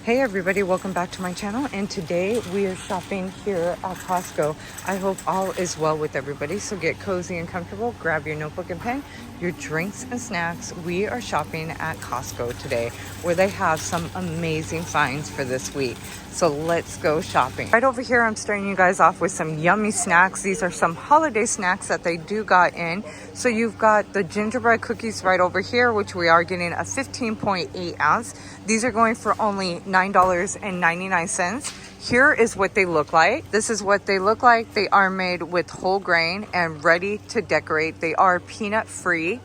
Hey everybody, welcome back to my channel, and today we are shopping here at Costco. I hope all is well with everybody, so get cozy and comfortable, grab your notebook and pen, your drinks and snacks. We are shopping at Costco today, where they have some amazing finds for this week. So let's go shopping. Right over here, I'm starting you guys off with some yummy snacks. These are some holiday snacks that they do got in. So you've got the gingerbread cookies right over here, which we are getting a 15.8 ounce. These are going for only $9.99. Here is what they look like. This is what they look like. They are made with whole grain and ready to decorate. They are peanut free.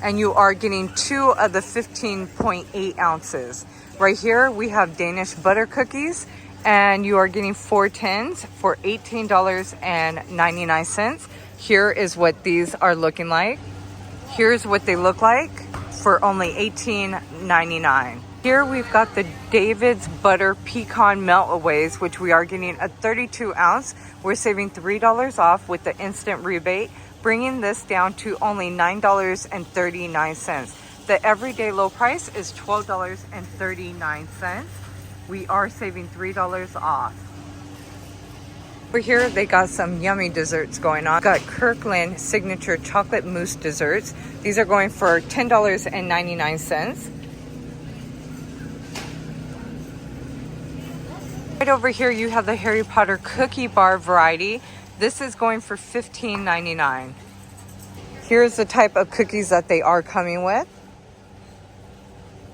And you are getting 2 of the 15.8 ounces. Right here, we have Danish butter cookies, and you are getting 4 tins for $18.99. Here is what these are looking like. Here's what they look like for only $18.99. Here we've got the David's Butter Pecan Melt-Aways, which we are getting a 32 ounce. We're saving $3 off with the instant rebate, bringing this down to only $9.39. The everyday low price is $12.39. We are saving $3 off. Over here, they got some yummy desserts going on. Got Kirkland Signature Chocolate Mousse Desserts. These are going for $10.99. Right over here, you have the Harry Potter Cookie Bar variety. This is going for $15.99. Here's the type of cookies that they are coming with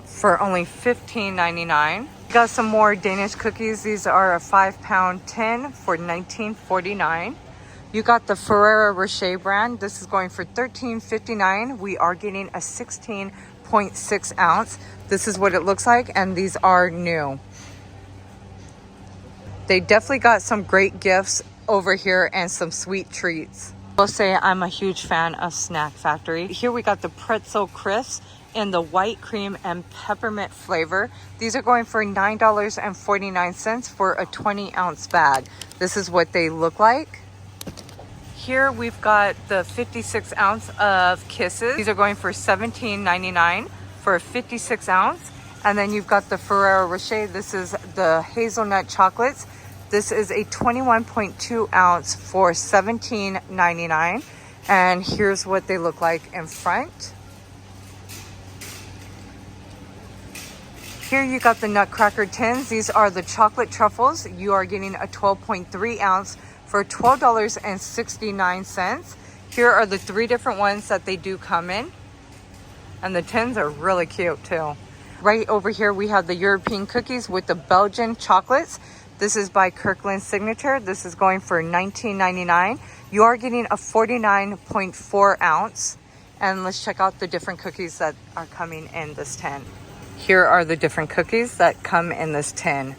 for only $15.99. Got some more Danish cookies. These are a 5-pound tin for $19.49. You got the Ferrero Rocher brand. This is going for $13.59. We are getting a 16.6 ounce. This is what it looks like, and these are new. They definitely got some great gifts over here and some sweet treats. I'll say I'm a huge fan of Snack Factory. Here we got the pretzel crisps in the white cream and peppermint flavor. These are going for $9.49 for a 20 ounce bag. This is what they look like. Here we've got the 56 ounce of Kisses. These are going for $17.99 for a 56 ounce. And then you've got the Ferrero Rocher. This is the hazelnut chocolates. This is a 21.2 ounce for $17.99. And here's what they look like in front. Here you got the Nutcracker tins. These are the chocolate truffles. You are getting a 12.3 ounce for $12.69. Here are the 3 different ones that they do come in. And the tins are really cute too. Right over here we have the European cookies with the Belgian chocolates. This is by Kirkland Signature. This is going for $19.99. You are getting a 49.4 ounce. And let's check out the different cookies that are coming in this tin. Here are the different cookies that come in this tin.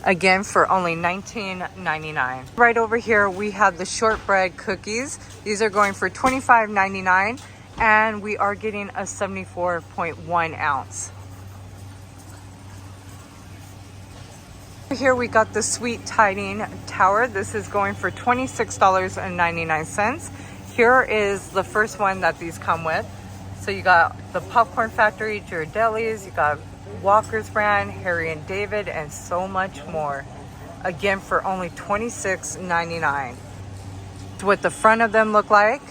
Again, for only $19.99. Right over here, we have the shortbread cookies. These are going for $25.99, and we are getting a 74.1 ounce. Here we got the Sweet Tiding Tower. This is going for $26.99. Here is the first one that these come with. So you got the Popcorn Factory, Ghirardelli's, you got Walker's brand, Harry and David, and so much more. Again, for only $26.99. It's what the front of them look like.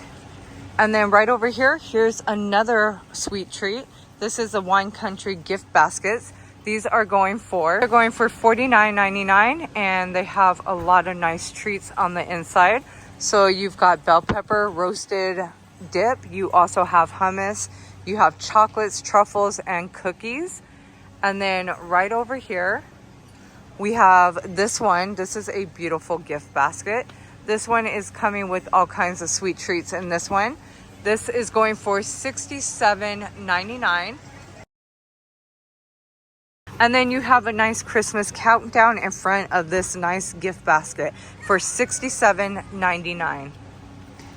And then right over here, here's another sweet treat. This is the Wine Country gift baskets. These are going for $49.99, and they have a lot of nice treats on the inside. So you've got bell pepper roasted dip. You also have hummus. You have chocolates, truffles, and cookies. And then right over here, we have this one. This is a beautiful gift basket. This one is coming with all kinds of sweet treats in this one. This is going for $67.99. And then you have a nice Christmas countdown in front of this nice gift basket for $67.99.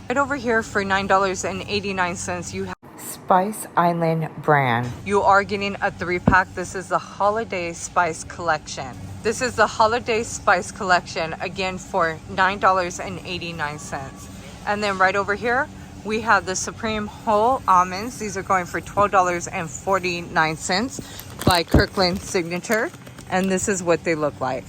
Right over here for $9.89, you have Spice Island brand. You are getting a 3-pack. This is the Holiday Spice Collection. This is the Holiday Spice Collection, again for $9.89. And then right over here, We have the Supreme Whole Almonds. These are going for $12.49 by Kirkland Signature. And this is what they look like.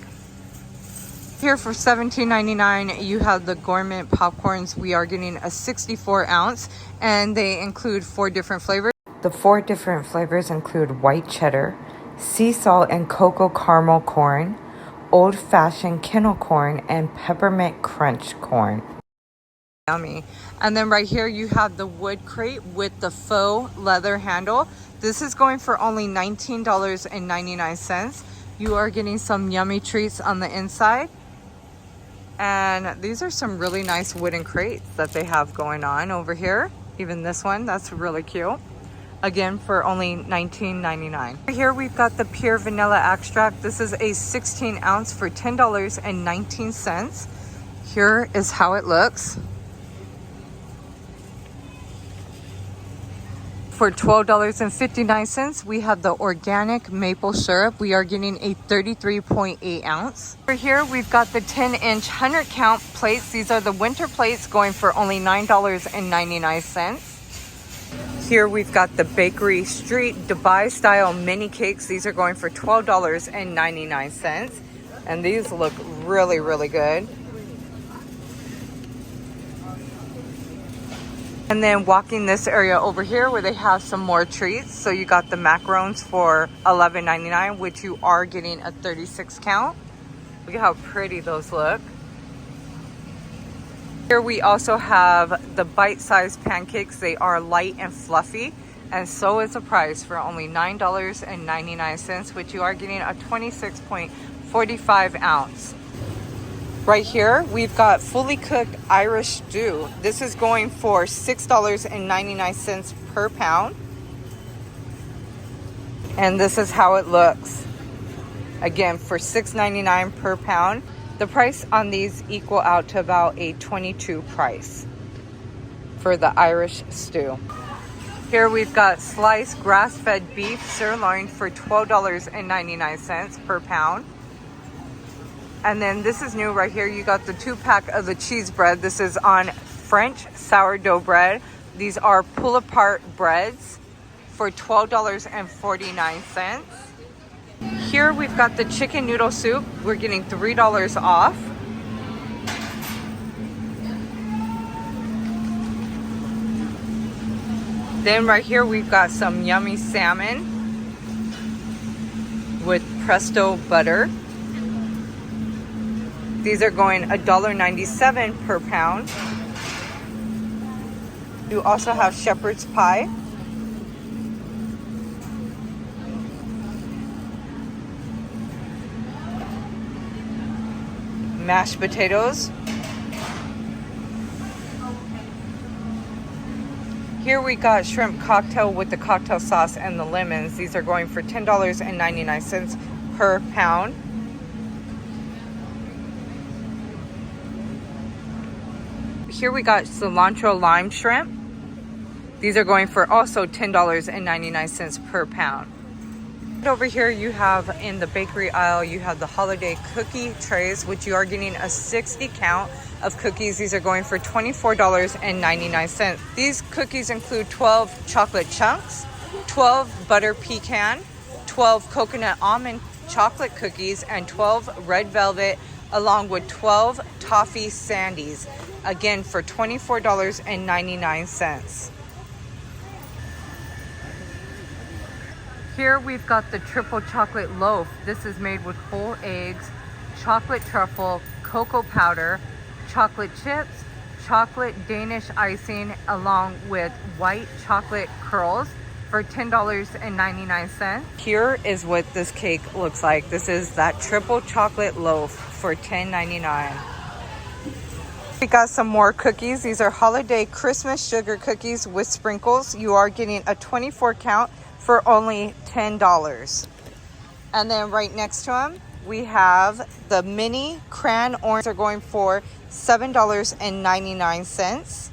Here for $17.99, you have the Gourmet Popcorns. We are getting a 64 ounce and they include 4 different flavors. The 4 different flavors include white cheddar, sea salt and cocoa caramel corn, old-fashioned kennel corn, and peppermint crunch corn. Yummy. And then right here you have the wood crate with the faux leather handle. This is going for only $19.99. You are getting some yummy treats on the inside. And these are some really nice wooden crates that they have going on over here. Even this one, that's really cute. Again, for only $19.99. Here we've got the pure vanilla extract. This is a 16 ounce for $10.19. Here is how it looks. For $12.59, we have the organic maple syrup. We are getting a 33.8 ounce. Over here, we've got the 10-inch 100 count plates. These are the winter plates going for only $9.99. Here we've got the Bakery Street Dubai style mini cakes. These are going for $12.99. And these look really, really good. And then walking this area over here where they have some more treats. So you got the macarons for $11.99, which you are getting a 36 count. Look at how pretty those look. Here we also have the bite-sized pancakes. They are light and fluffy. And so is the price for only $9.99, which you are getting a 26.45 ounce. Right here, we've got fully cooked Irish stew. This is going for $6.99 per pound. And this is how it looks. Again, for $6.99 per pound. The price on these equal out to about a $22 price for the Irish stew. Here we've got sliced grass-fed beef sirloin for $12.99 per pound. And then this is new right here. You got the 2-pack of the cheese bread. This is on French sourdough bread. These are pull-apart breads for $12.49. Here we've got the chicken noodle soup. We're getting $3 off. Then right here we've got some yummy salmon with presto butter. These are going $1.97 per pound. You also have shepherd's pie. Mashed potatoes. Here we got shrimp cocktail with the cocktail sauce and the lemons. These are going for $10.99 per pound. Here we got cilantro lime shrimp. These are going for also $10.99 per pound. Over here you have in the bakery aisle, you have the holiday cookie trays, which you are getting a 60 count of cookies. These are going for $24.99. These cookies include 12 chocolate chunks, 12 butter pecan, 12 coconut almond chocolate cookies, and 12 red velvet, along with 12 toffee sandies. Again, for $24.99. Here we've got the triple chocolate loaf. This is made with whole eggs, chocolate truffle, cocoa powder, chocolate chips, chocolate Danish icing, along with white chocolate curls for $10.99. Here is what this cake looks like. This is that triple chocolate loaf for $10.99. We got some more cookies. These are holiday Christmas sugar cookies with sprinkles. You are getting a 24 count for only $10. And then right next to them, we have the mini cran orange. Are going for $7.99.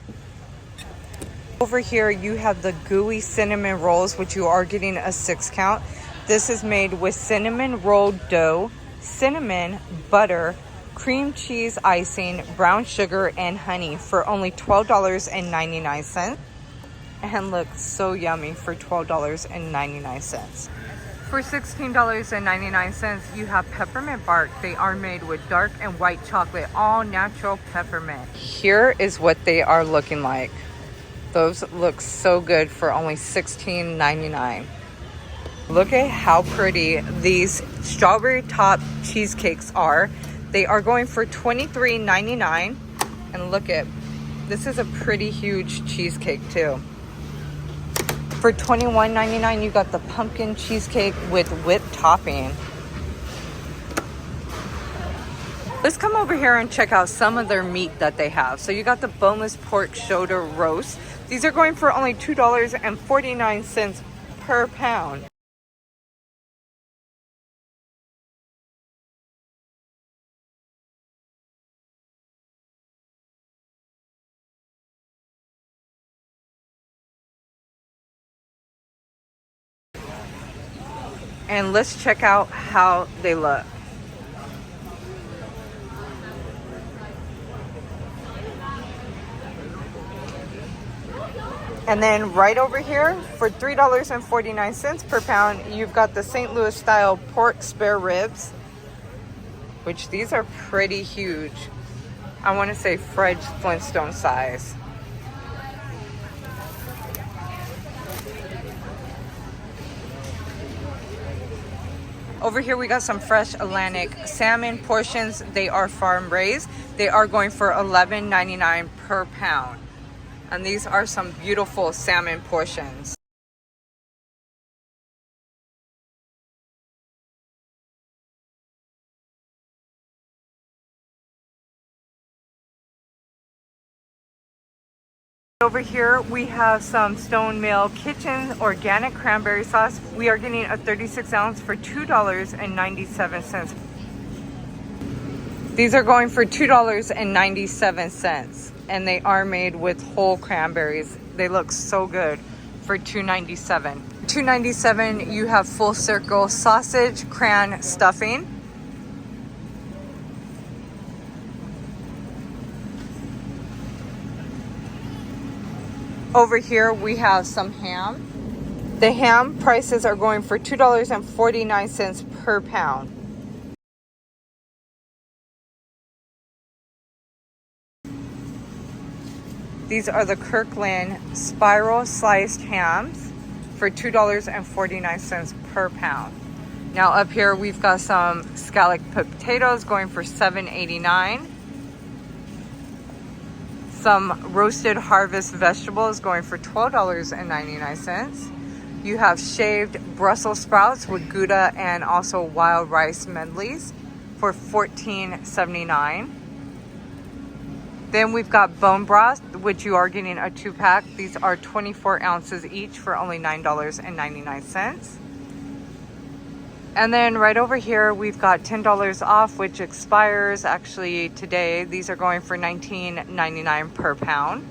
Over here, you have the gooey cinnamon rolls, which you are getting a 6 count. This is made with cinnamon rolled dough, cinnamon, butter, cream cheese icing, brown sugar, and honey for only $12.99. And looks so yummy for $12.99. For $16.99, you have peppermint bark. They are made with dark and white chocolate, all natural peppermint. Here is what they are looking like. Those look so good for only $16.99. Look at how pretty these strawberry top cheesecakes are. They are going for $23.99. And look at, this is a pretty huge cheesecake too. For $21.99, you got the pumpkin cheesecake with whipped topping. Let's come over here and check out some of their meat that they have. So you got the boneless pork shoulder roast. These are going for only $2.49 per pound. And let's check out how they look. And then right over here for $3.49 per pound, you've got the St. Louis style pork spare ribs, which these are pretty huge. I want to say Fred Flintstone size. Over here we got some fresh Atlantic salmon portions. They are farm raised. They are going for $11.99 per pound. And these are some beautiful salmon portions. Over here we have some Stone Mill Kitchen organic cranberry sauce. We are getting a 36 ounce for $2.97. These are going for $2.97, and they are made with whole cranberries. They look so good for $2.97. $2.97, you have full circle sausage cran stuffing. Over here we have some ham. The ham prices are going for $2.49 per pound. These are the Kirkland spiral sliced hams for $2.49 per pound. Now up here we've got some scalloped potatoes going for $7.89. Some roasted harvest vegetables going for $12.99. You have shaved Brussels sprouts with Gouda and also wild rice medleys for $14.79. Then we've got bone broth, which you are getting a 2-pack. These are 24 ounces each for only $9.99. And then right over here, we've got $10 off, which expires actually today. These are going for $19.99 per pound.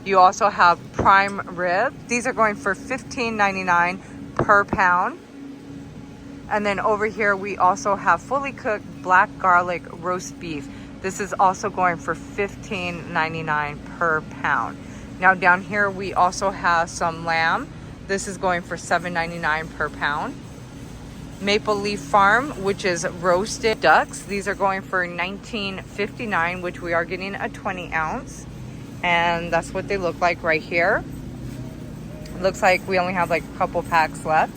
You also have prime rib. These are going for $15.99 per pound. And then over here, we also have fully cooked black garlic roast beef. This is also going for $15.99 per pound. Now down here, we also have some lamb. This is going for $7.99 per pound. Maple Leaf Farm, which is roasted ducks. These are going for $19.59, which we are getting a 20 ounce. And that's what they look like right here. It looks like we only have like a couple packs left.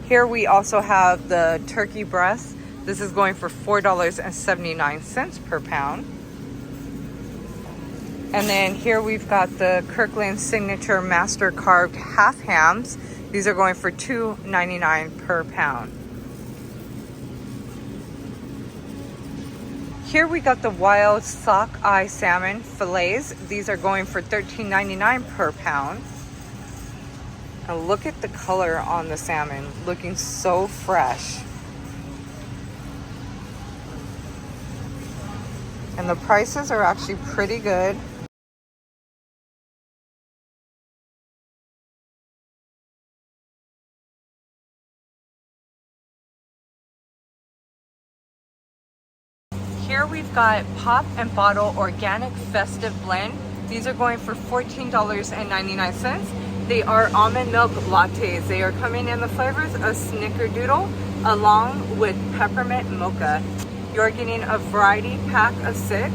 Here we also have the turkey breast. This is going for $4.79 per pound. And then here we've got the Kirkland Signature Master Carved Half Hams. These are going for $2.99 per pound. Here we got the wild sockeye salmon fillets. These are going for $13.99 per pound. And look at the color on the salmon, looking so fresh. And the prices are actually pretty good. Here we've got Pop and Bottle Organic Festive Blend. These are going for $14.99. They are almond milk lattes. They are coming in the flavors of Snickerdoodle along with peppermint mocha. You're getting a variety pack of 6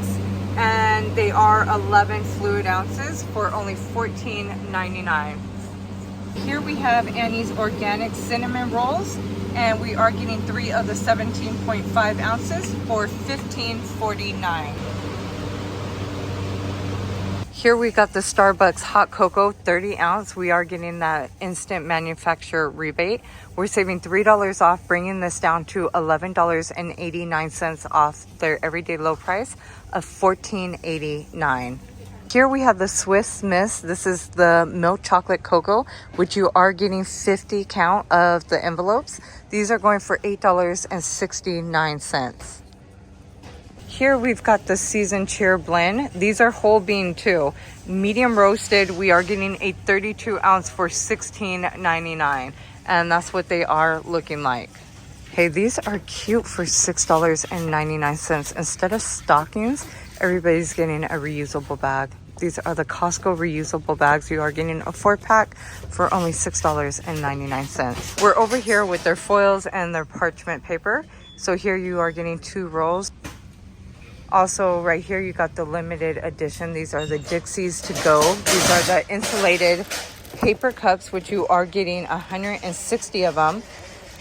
and they are 11 fluid ounces for only $14.99. Here we have Annie's Organic Cinnamon Rolls, and we are getting 3 of the 17.5 ounces for $15.49. Here we got the Starbucks Hot Cocoa 30 ounce. We are getting that instant manufacturer rebate. We're saving $3 off, bringing this down to $11.89 off their everyday low price of $14.89. Here we have the Swiss Miss. This is the milk chocolate cocoa, which you are getting 50 count of the envelopes. These are going for $8.69. Here we've got the Seasoned Cheer Blend. These are whole bean too. Medium roasted, we are getting a 32 ounce for $16.99. And that's what they are looking like. Hey, these are cute for $6.99. Instead of stockings, everybody's getting a reusable bag. These are the Costco reusable bags. You are getting a 4-pack for only $6.99. We're over here with their foils and their parchment paper. So here you are getting 2 rolls. Also right here you got the limited edition. These are the Dixies to go. These are the insulated paper cups, which you are getting 160 of them.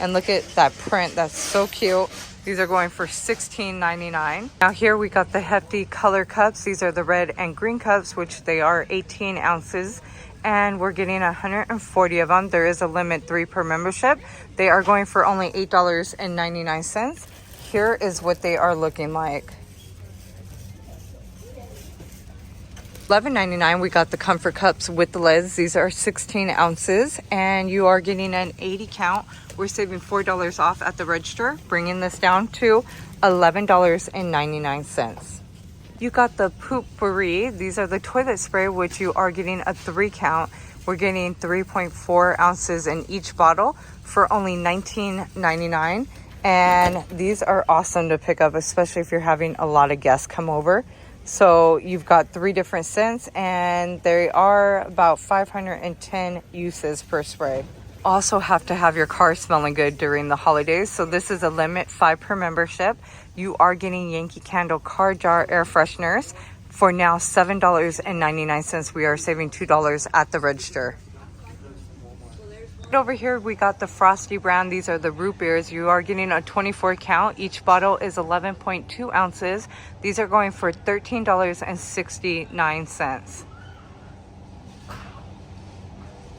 And look at that print, that's so cute. These are going for $16.99. Now here we got the hefty color cups. These are the red and green cups, which they are 18 ounces. And we're getting 140 of them. There is a limit 3 per membership. They are going for only $8.99. Here is what they are looking like. $11.99. We got the comfort cups with the lids. These are 16 ounces and you are getting an 80 count. We're saving $4 off at the register, bringing this down to $11.99. You got the Poop-Pourri. These are the toilet spray, which you are getting a 3 count. We're getting 3.4 ounces in each bottle for only $19.99. And these are awesome to pick up, especially if you're having a lot of guests come over. So you've got 3 different scents and they are about 510 uses per spray. Also have to have your car smelling good during the holidays. So this is a limit 5 per membership. You are getting Yankee Candle car jar air fresheners for now $7.99. We are saving $2 at the register. Over here we got the Frosty brand. These are the root beers. You are getting a 24 count. Each bottle is 11.2 ounces. These are going for $13.69.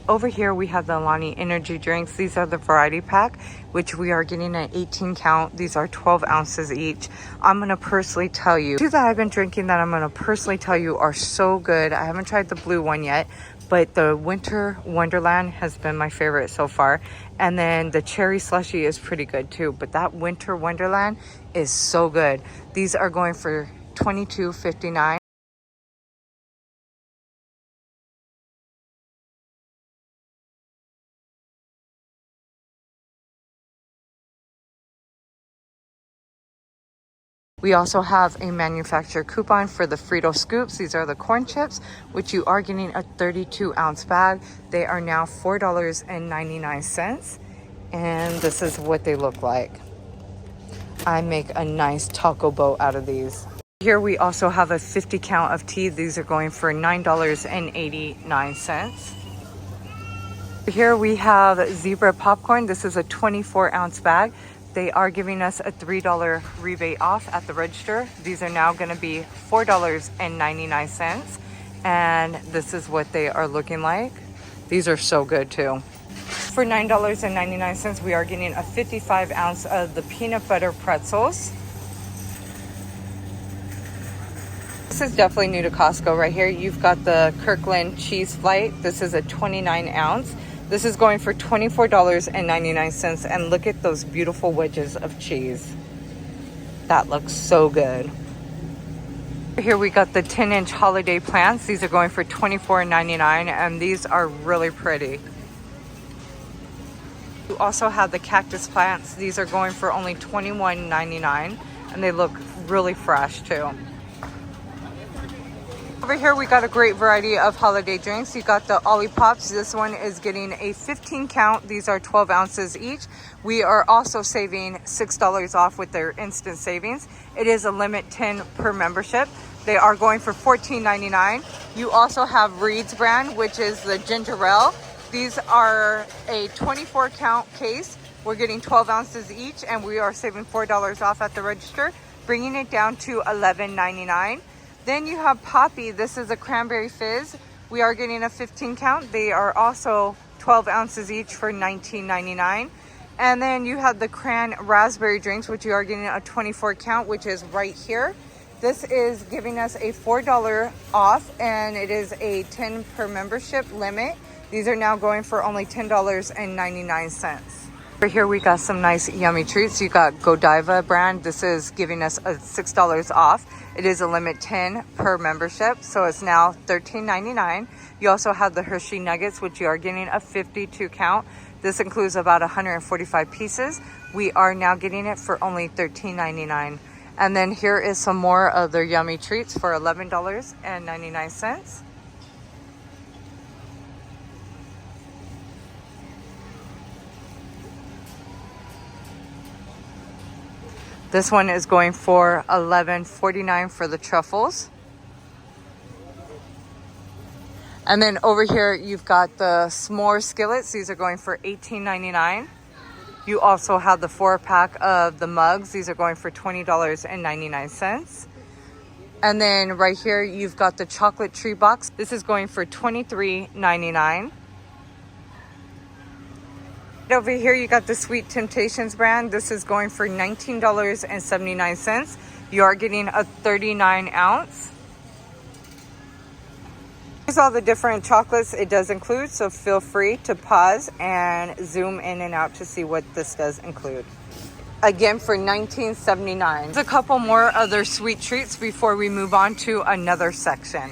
Over here we have the Alani energy drinks. These are the variety pack, which we are getting an 18 count. These are 12 ounces each. I'm gonna personally tell you, 2 that I've been drinking that I'm gonna personally tell you are so good. I haven't tried the blue one yet, but the Winter Wonderland has been my favorite so far. And then the cherry slushy is pretty good too, but that Winter Wonderland is so good. These are going for $22.59. We also have a manufacturer coupon for the Frito Scoops. These are the corn chips, which you are getting a 32 ounce bag. They are now $4.99. And this is what they look like. I make a nice taco boat out of these. Here we also have a 50 count of tea. These are going for $9.89. Here we have Zebra popcorn. This is a 24 ounce bag. They are giving us a $3 rebate off at the register. These are now going to be $4.99. And this is what they are looking like. These are so good too. For $9.99, we are getting a 55 ounce of the peanut butter pretzels. This is definitely new to Costco right here. You've got the Kirkland cheese flight. This is a 29 ounce. This is going for $24.99. And look at those beautiful wedges of cheese. That looks so good. Here we got the 10-inch holiday plants. These are going for $24.99 and these are really pretty. You also have the cactus plants. These are going for only $21.99 and they look really fresh too. Over here we got a great variety of holiday drinks. You got the Ollipops. This one is getting a 15 count. These are 12 ounces each. We are also saving $6 off with their instant savings. It is a limit 10 per membership. They are going for $14.99. You also have Reed's brand, which is the ginger ale. These are a 24 count case. We're getting 12 ounces each, and we are saving $4 off at the register, bringing it down to $11.99. Then you have Poppy. This is a cranberry fizz. We are getting a 15 count. They are also 12 ounces each for $19.99. And then you have the cran raspberry drinks, which you are getting a 24 count, which is right here. This is giving us a $4 off, and it is a 10 per membership limit. These are now going for only $10.99. Over here we got some nice yummy treats. You got Godiva brand. This is giving us a $6 off. It is a limit 10 per membership, so it's now $13.99. You also have the Hershey Nuggets, which you are getting a 52 count. This includes about 145 pieces. We are now getting it for only $13.99. And then here is some more of their yummy treats for $11.99. This one is going for $11.49 for the truffles. And then over here, you've got the s'more skillets. These are going for $18.99. You also have the 4-pack of the mugs. These are going for $20.99. And then right here, you've got the chocolate tree box. This is going for $23.99. Over here, you got the Sweet Temptations brand. This is going for $19.79. You are getting a 39 ounce. Here's all the different chocolates it does include, so feel free to pause and zoom in and out to see what this does include. Again, for $19.79. There's a couple more other sweet treats before we move on to another section.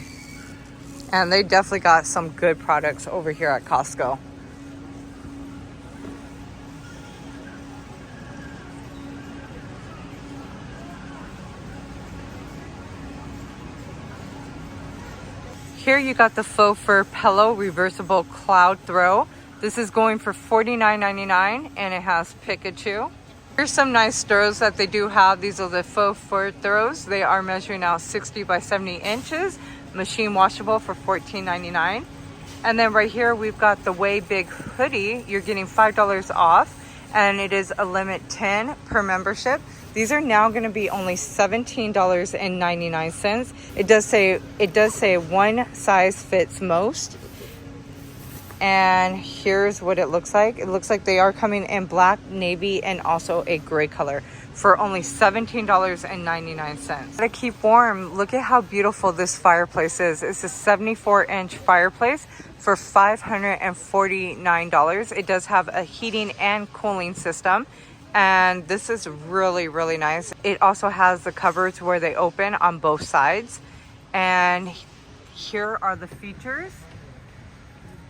And they definitely got some good products over here at Costco. Here you got the faux fur pillow reversible cloud throw. This is going for $49.99, and it has Pikachu. Here's some nice throws that they do have. These are the faux fur throws. They are measuring out 60 by 70 inches, machine washable for $14.99. And then right here we've got the Way Big hoodie. You're getting $5 off, and it is a limit 10 per membership. These are now going to be only $17.99. It does say one size fits most. And here's what it looks like. It looks like they are coming in black, navy, and also a gray color for only $17.99. To keep warm, look at how beautiful this fireplace is. It's a 74-inch fireplace for $549. It does have a heating and cooling system. And this is really, really nice. It also has the cupboards where they open on both sides. And here are the features.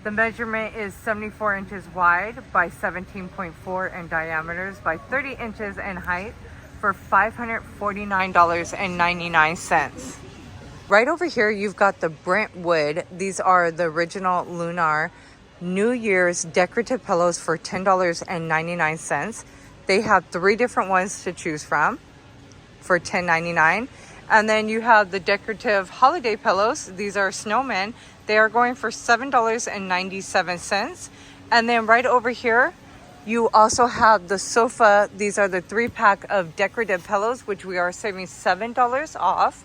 The measurement is 74 inches wide by 17.4 in diameters by 30 inches in height for $549.99. Right over here, you've got the Brentwood. These are the original Lunar New Year's decorative pillows for $10.99. They have 3 different ones to choose from for $10.99. And then you have the decorative holiday pillows. These are snowmen. They are going for $7.97. And then right over here, you also have the sofa. These are the 3-pack of decorative pillows, which we are saving $7 off.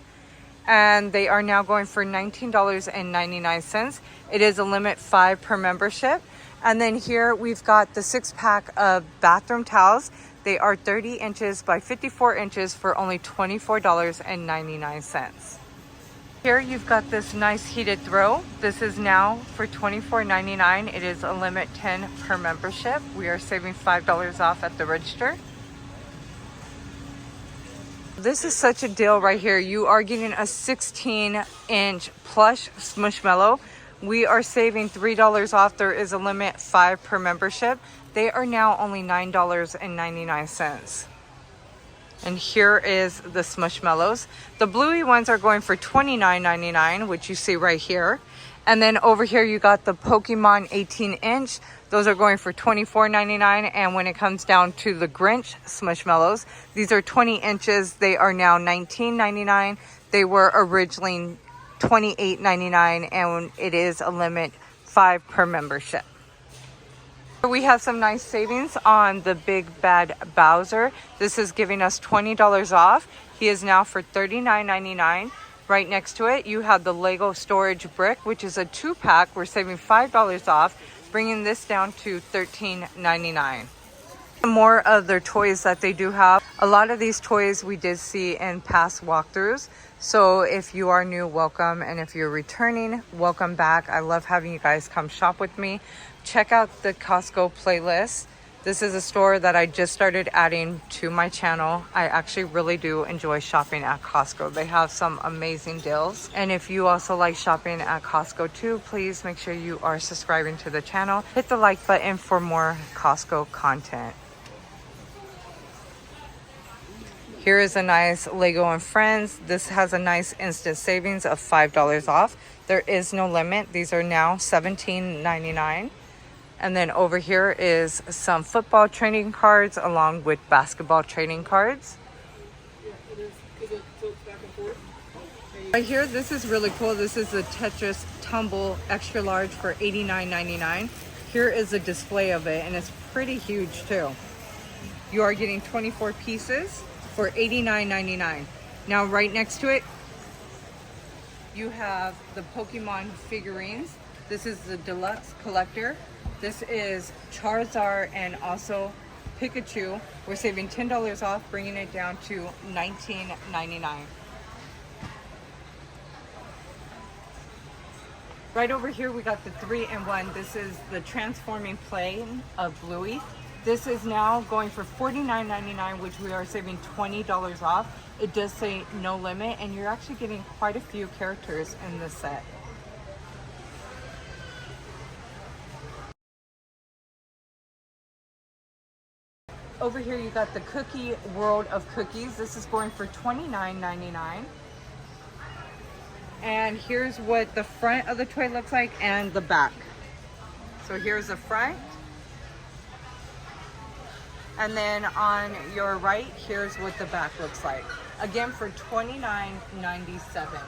And they are now going for $19.99. It is a limit 5 per membership. And then here we've got the 6-pack of bathroom towels. They are 30 inches by 54 inches for only $24.99. Here you've got this nice heated throw. This is now for $24.99. It is a limit 10 per membership. We are saving $5 off at the register. This is such a deal right here. You are getting a 16-inch plush Smushmallow. We are saving $3 off. There is a limit 5 per membership. They are now only $9.99. And here is the Smushmallows. The bluey ones are going for $29.99, which you see right here. And then over here you got the Pokemon 18-inch. Those are going for $24.99. And when it comes down to the Grinch Smushmallows, these are 20 inches. They are now $19.99. They were originally $28.99, and it is a limit 5 per membership. We have some nice savings on the Big Bad Bowser. This is giving us $20 off. He is now for $39.99. Right next to it, you have the Lego Storage Brick, which is a 2-pack. We're saving $5 off, bringing this down to $13.99. More of their toys that they do have. A lot of these toys we did see in past walkthroughs. So if you are new, welcome. And if you're returning, welcome back. I love having you guys come shop with me. Check out the Costco playlist. This is a store that I just started adding to my channel. I actually really do enjoy shopping at Costco. They have some amazing deals. And if you also like shopping at Costco too, please make sure you are subscribing to the channel. Hit the like button for more Costco content. Here is a nice Lego and Friends. This has a nice instant savings of $5 off. There is no limit. These are now $17.99. And then over here is some football trading cards along with basketball trading cards. Right here, this is really cool. This is the Tetris Tumble Extra Large for $89.99. Here is a display of it, and it's pretty huge too. You are getting 24 pieces for $89.99. Now right next to it, you have the Pokemon figurines. This is the Deluxe Collector. This is Charizard and also Pikachu. We're saving $10 off, bringing it down to $19.99. Right over here, we got the 3-in-1. This is the transforming plane of Bluey. This is now going for $49.99, which we are saving $20 off. It does say no limit, and you're actually getting quite a few characters in this set. Over here, you got the Cookie World of Cookies. This is going for $29.99. And here's what the front of the toy looks like and the back. So here's the front. And then on your right, here's what the back looks like. Again, for $29.97.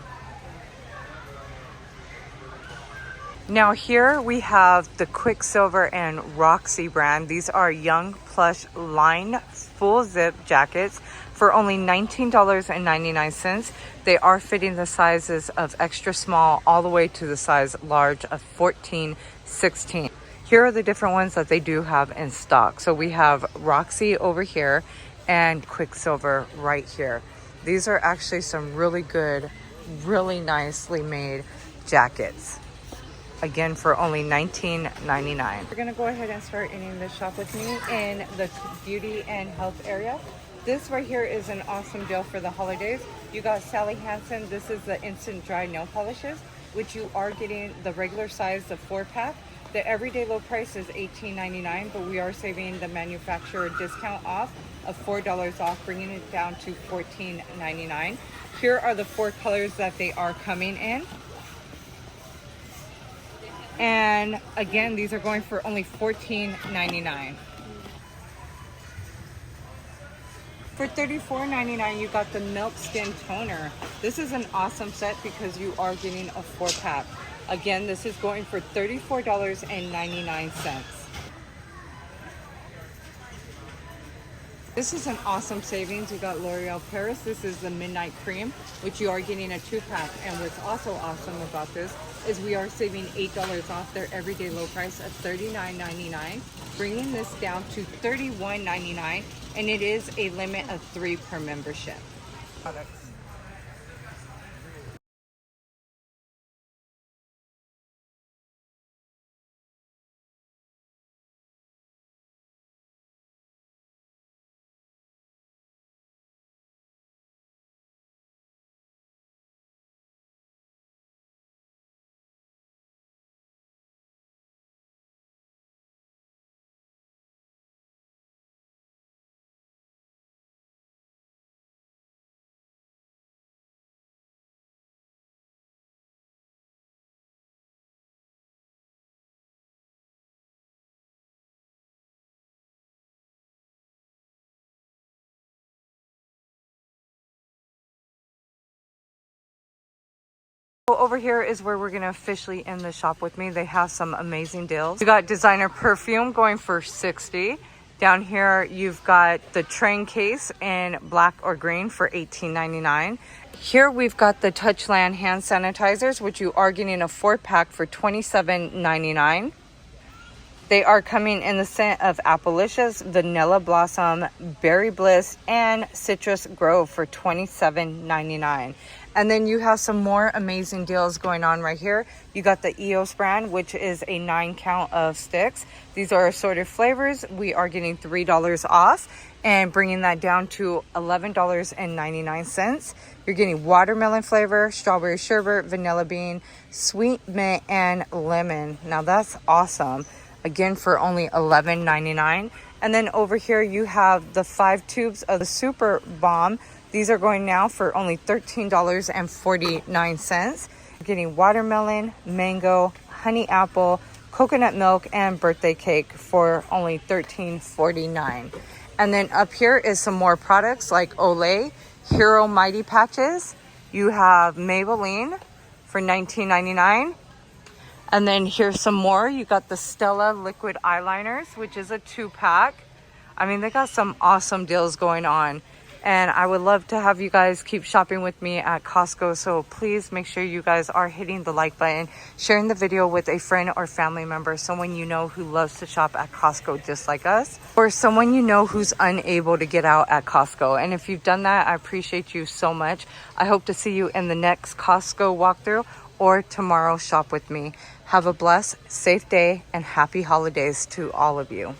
Now here we have the Quicksilver and Roxy brand. These are young plush line full zip jackets for only $19.99. They are fitting the sizes of extra small all the way to the size large of 14-16. Here are the different ones that they do have in stock. So we have Roxy over here and Quicksilver right here. These are actually some really good, really nicely made jackets. Again, for only $19.99. We're gonna go ahead and start ending this shop with me in the beauty and health area. This right here is an awesome deal for the holidays. You got Sally Hansen. This is the instant dry nail polishes, which you are getting the regular size, the 4-pack. The everyday low price is $18.99, but we are saving the manufacturer discount off of $4 off, bringing it down to $14.99. Here are the 4 colors that they are coming in. And again, these are going for only $14.99. For $34.99, you got the Milk Skin Toner. This is an awesome set because you are getting a 4-pack. Again, this is going for $34.99. This is an awesome savings. You got L'Oreal Paris. This is the Midnight Cream, which you are getting a 2-pack. And what's also awesome about this is we are saving $8 off their everyday low price of $39.99, bringing this down to $31.99, and it is a limit of 3 per membership. Products. So over here is where we're gonna officially end the shop with me. They have some amazing deals. You got designer perfume going for $60. Down here, you've got the train case in black or green for $18.99. Here we've got the Touchland hand sanitizers, which you are getting a 4-pack for $27.99. They are coming in the scent of Appalicious, Vanilla Blossom, Berry Bliss, and Citrus Grove for $27.99. And then you have some more amazing deals going on right here. You got the EOS brand, which is a 9-count of sticks. These are assorted flavors. We are getting $3 off and bringing that down to $11.99. You're getting watermelon flavor, strawberry sherbet, vanilla bean, sweet mint, and lemon. Now that's awesome. Again, for only $11.99. And then over here you have the 5 tubes of the Super Bomb. These are going now for only $13.49. You're getting watermelon, mango, honey apple, coconut milk, and birthday cake for only $13.49. And then up here is some more products like Olay, Hero Mighty Patches. You have Maybelline for $19.99. And then here's some more. You got the Stella liquid eyeliners, which is a 2-pack. I mean, they got some awesome deals going on. And I would love to have you guys keep shopping with me at Costco. So please make sure you guys are hitting the like button, sharing the video with a friend or family member, someone you know who loves to shop at Costco just like us, or someone you know who's unable to get out at Costco. And if you've done that, I appreciate you so much. I hope to see you in the next Costco walkthrough or tomorrow shop with me. Have a blessed, safe day and happy holidays to all of you.